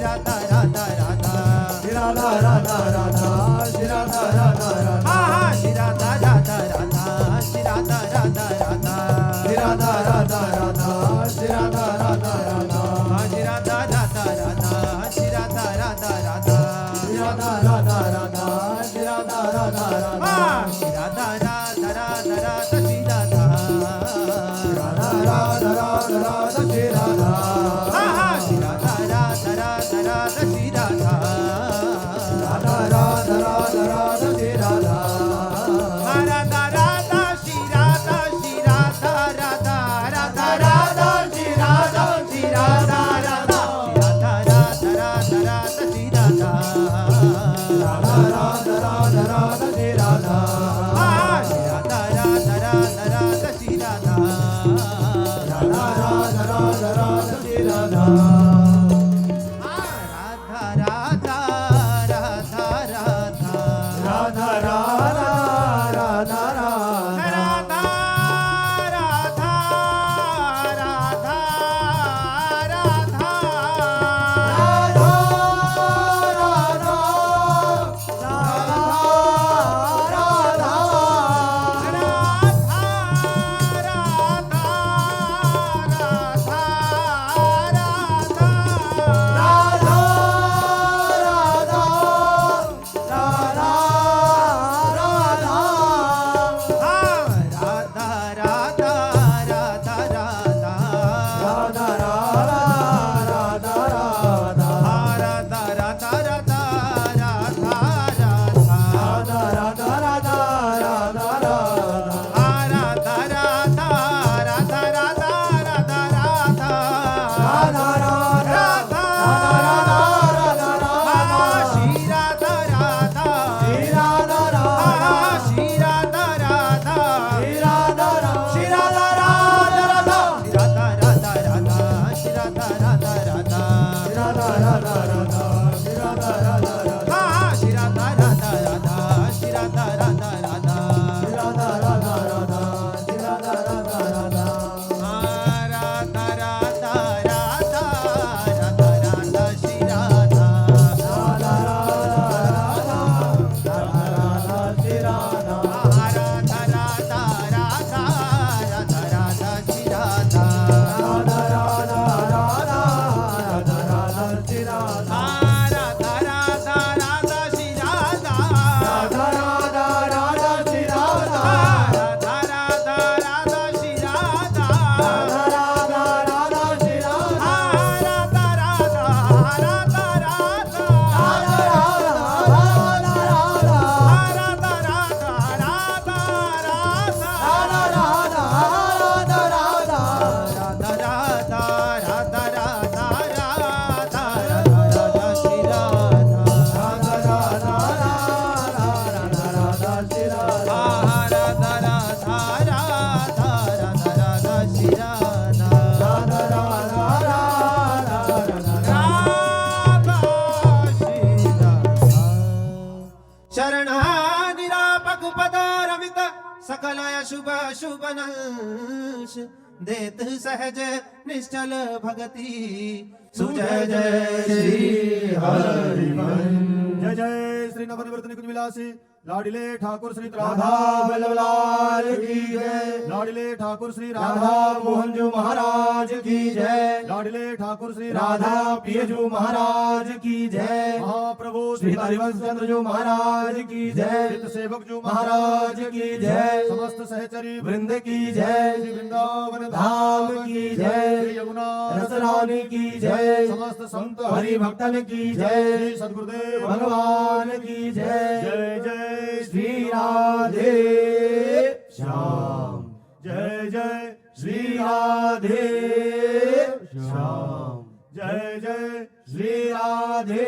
राधा राधा राधा श्री राधा राधा राधा श्री राधा राधा राधा हा श्री राधा राधा राधा श्री राधा राधा राधा श्री राधा राधा राधा श्री राधा राधा राधा श्री राधा राधा राधा श्री राधा राधा राधा श्री राधा राधा राधा श्री राधा राधा राधा श्री राधा राधा राधा राधा श्री राधा राधा राधा राधा राधा श्री राधा श्री राधा राधा राधा राधा श्री राधा राधा राधा राधा राधा श्री राधा राधा राधा श्री राधा श्री राधा राधा राधा राधा श्री राधा श्री राधा राधा राधा राधा राधा राधा श्री राधा राधा राधा राधा राधा श्री राधा श्री राधा राधा राधा राधा श्री राधा राधा राधा राधा राधा श्री राधा राधा राधा राधा राधा राधा राधा राधा राधा राधा राधा राधा सकल शुभ शुभ नंश देत सहज निश्चल भगति सुजय जय श्री हरिवंश। जय जय श्री नवनिवर्तन कुंज विलासी लाडिले ठाकुर श्री राधा बल्लभलाल की जय। लाडिले ठाकुर श्री राधा मोहन जी महाराज की जय। लाडिले ठाकुर श्री राधा पियजू महाराज की जय। महाप्रभु श्री हरिवंश चंद्र जी महाराज की जय। चित्त सेवक जी महाराज की जय। समस्त सहचरी वृंद की जय। श्री वृंदावन धाम की जय। श्री यमुना रसरानी की जय। समस्त संत हरि भक्तन की जय। श्री सद्गुरुदेव भगवान की जय। जय जय श्री राधे श्याम। जय जय श्री राधे श्याम। जय जय श्री राधे